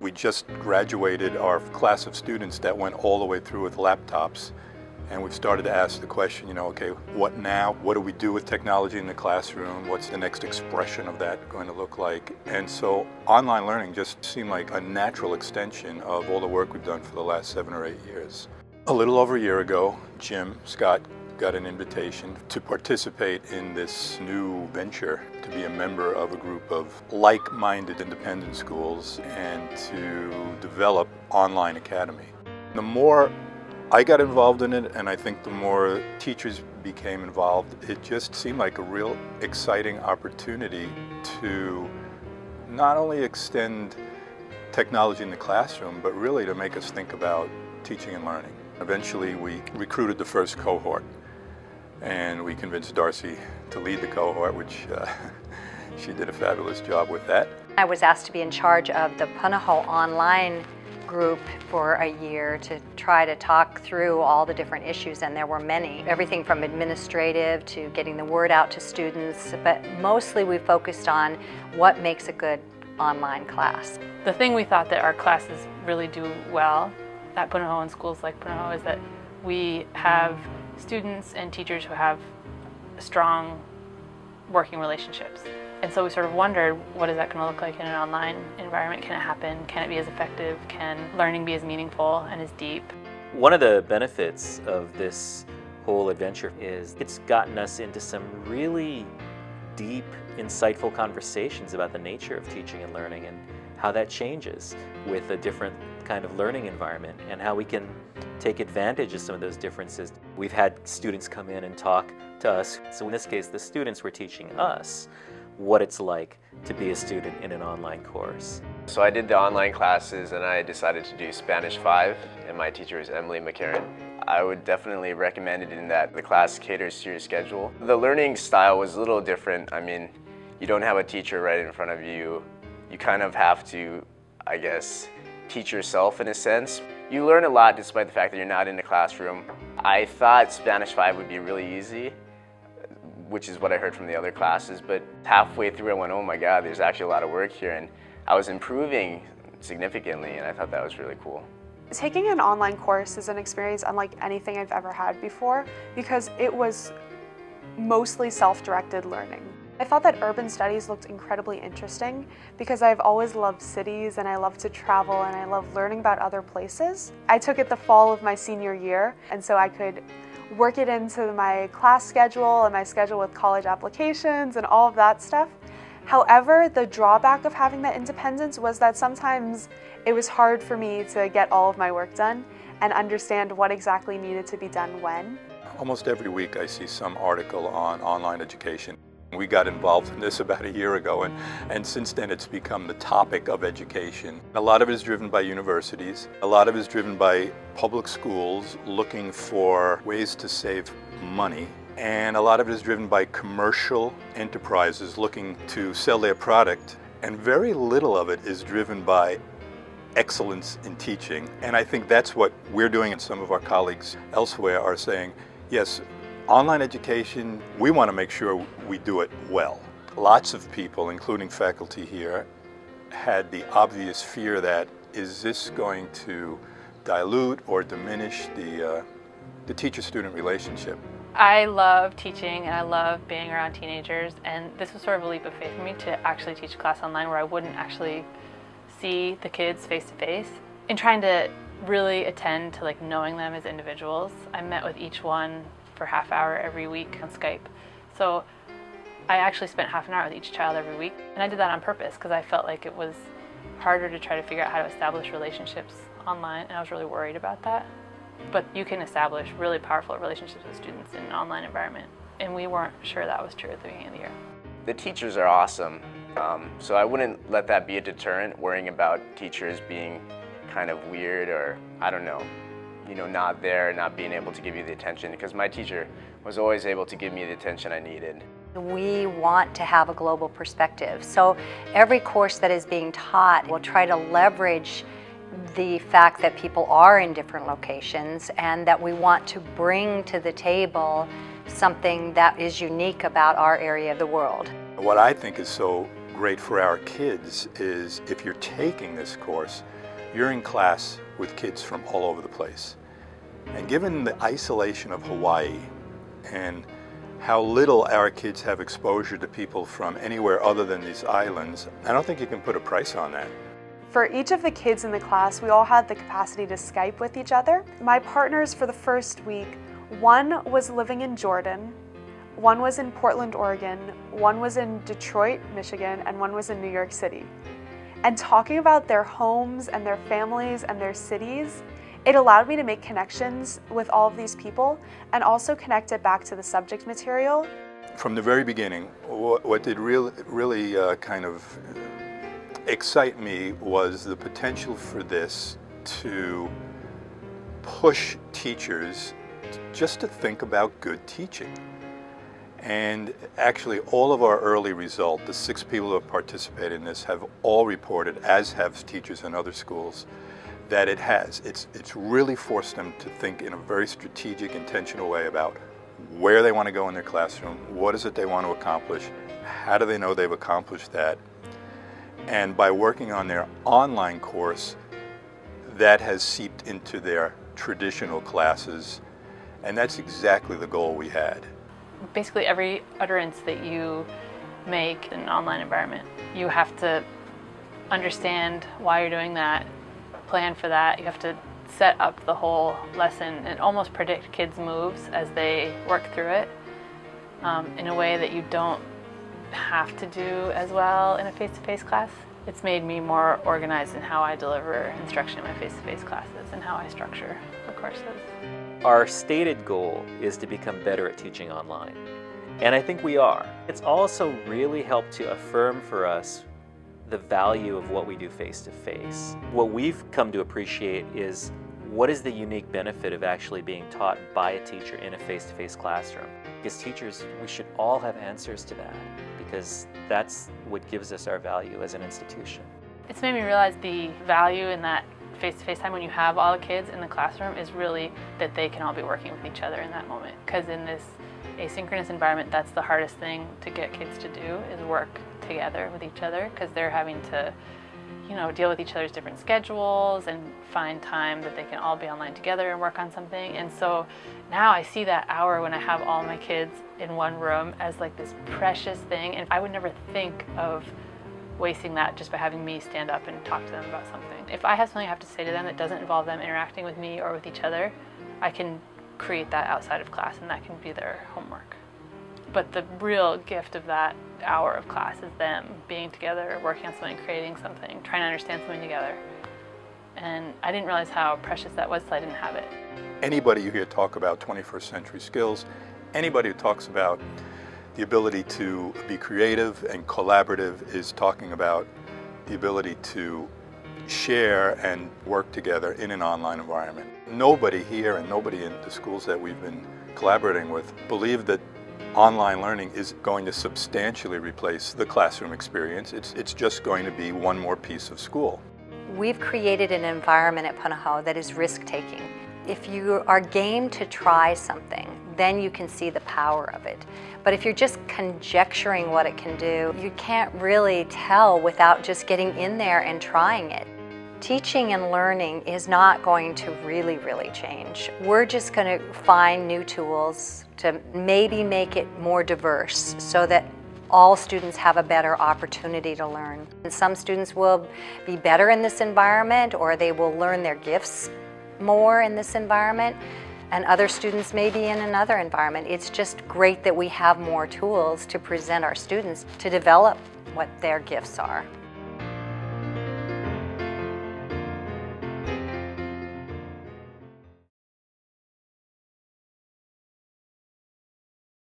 We just graduated our class of students that went all the way through with laptops. And we've started to ask the question, okay, what now? What do we do with technology in the classroom? What's the next expression of that going to look like? And so online learning just seemed like a natural extension of all the work we've done for the last 7 or 8 years. A little over a year ago, Jim Scott got an invitation to participate in this new venture, to be a member of a group of like-minded independent schools and to develop online academy. The more I got involved in it, and I think the more teachers became involved, it just seemed like a real exciting opportunity to not only extend technology in the classroom, but really to make us think about teaching and learning. Eventually we recruited the first cohort, and we convinced Darcy to lead the cohort, which she did a fabulous job with that. I was asked to be in charge of the Punahou online group for a year to try to talk through all the different issues, and there were many. Everything from administrative to getting the word out to students, but mostly we focused on what makes a good online class. The thing we thought that our classes really do well at Punahou and schools like Punahou is that we have students and teachers who have strong working relationships. And so we sort of wondered, what is that going to look like in an online environment? Can it happen? Can it be as effective? Can learning be as meaningful and as deep? One of the benefits of this whole adventure is it's gotten us into some really deep, insightful conversations about the nature of teaching and learning and how that changes with a different kind of learning environment and how we can take advantage of some of those differences. We've had students come in and talk to us. So in this case, the students were teaching us what it's like to be a student in an online course. So I did the online classes and I decided to do Spanish 5, and my teacher is Emily McCarran. I would definitely recommend it in that the class caters to your schedule. The learning style was a little different. I mean, you don't have a teacher right in front of you. You kind of have to, I guess, teach yourself in a sense. You learn a lot despite the fact that you're not in the classroom. I thought Spanish 5 would be really easy, which is what I heard from the other classes, but halfway through I went, oh my God, there's actually a lot of work here, and I was improving significantly, and I thought that was really cool. Taking an online course is an experience unlike anything I've ever had before because it was mostly self-directed learning. I thought that urban studies looked incredibly interesting because I've always loved cities and I love to travel and I love learning about other places. I took it the fall of my senior year, and so I could work it into my class schedule and my schedule with college applications and all of that stuff. However, the drawback of having that independence was that sometimes it was hard for me to get all of my work done and understand what exactly needed to be done when. Almost every week I see some article on online education. We got involved in this about a year ago, and since then it's become the topic of education. A lot of it is driven by universities. A lot of it is driven by public schools looking for ways to save money. And a lot of it is driven by commercial enterprises looking to sell their product. And very little of it is driven by excellence in teaching. And I think that's what we're doing, and some of our colleagues elsewhere are saying, yes, online education, we want to make sure we do it well. Lots of people, including faculty here, had the obvious fear that, is this going to dilute or diminish the teacher-student relationship? I love teaching and I love being around teenagers, and this was sort of a leap of faith for me to actually teach a class online where I wouldn't actually see the kids face to face. In trying to really attend to knowing them as individuals, I met with each one for half hour every week on Skype. So I actually spent half an hour with each child every week, and I did that on purpose because I felt like it was harder to try to figure out how to establish relationships online, and I was really worried about that. But you can establish really powerful relationships with students in an online environment, and we weren't sure that was true at the beginning of the year. The teachers are awesome, so I wouldn't let that be a deterrent, worrying about teachers being kind of weird or, I don't know, not there, not being able to give you the attention, because my teacher was always able to give me the attention I needed. We want to have a global perspective, so every course that is being taught will try to leverage the fact that people are in different locations and that we want to bring to the table something that is unique about our area of the world. What I think is so great for our kids is if you're taking this course, you're in class with kids from all over the place. And given the isolation of Hawaii and how little our kids have exposure to people from anywhere other than these islands, I don't think you can put a price on that. For each of the kids in the class, we all had the capacity to Skype with each other. My partners for the first week, one was living in Jordan, one was in Portland, Oregon, one was in Detroit, Michigan, and one was in New York City. And talking about their homes and their families and their cities, it allowed me to make connections with all of these people and also connect it back to the subject material. From the very beginning, what did really kind of excite me was the potential for this to push teachers just to think about good teaching. And actually all of our early results, the 6 people who have participated in this have all reported, as have teachers in other schools, that it's really forced them to think in a very strategic, intentional way about where they want to go in their classroom, what is it they want to accomplish, how do they know they've accomplished that. And by working on their online course, that has seeped into their traditional classes, and that's exactly the goal we had. Basically every utterance that you make in an online environment, you have to understand why you're doing that, plan for that. You have to set up the whole lesson and almost predict kids' moves as they work through it in a way that you don't have to do as well in a face-to-face class. It's made me more organized in how I deliver instruction in my face-to-face classes and how I structure the courses. Our stated goal is to become better at teaching online, and I think we are. It's also really helped to affirm for us the value of what we do face-to-face. What we've come to appreciate is what is the unique benefit of actually being taught by a teacher in a face-to-face classroom. As teachers, we should all have answers to that, because that's what gives us our value as an institution. It's made me realize the value in that face-to-face time when you have all the kids in the classroom is really that they can all be working with each other in that moment. Because in this asynchronous environment, that's the hardest thing to get kids to do, is work together with each other, because they're having to, deal with each other's different schedules and find time that they can all be online together and work on something. And so now I see that hour when I have all my kids in one room as like this precious thing, and I would never think of wasting that just by having me stand up and talk to them about something. If I have something I have to say to them that doesn't involve them interacting with me or with each other, I can create that outside of class, and that can be their homework. But the real gift of that hour of class is them being together, working on something, creating something, trying to understand something together. And I didn't realize how precious that was till I didn't have it. Anybody you hear talk about 21st century skills, anybody who talks about the ability to be creative and collaborative is talking about the ability to share and work together in an online environment. Nobody here and nobody in the schools that we've been collaborating with believe that online learning is going to substantially replace the classroom experience. It's just going to be one more piece of school. We've created an environment at Punahou that is risk-taking. If you are game to try something, then you can see the power of it. But if you're just conjecturing what it can do, you can't really tell without just getting in there and trying it. Teaching and learning is not going to really change. We're just going to find new tools to maybe make it more diverse so that all students have a better opportunity to learn. And some students will be better in this environment, or they will learn their gifts more in this environment, and other students may be in another environment. It's just great that we have more tools to present our students to develop what their gifts are.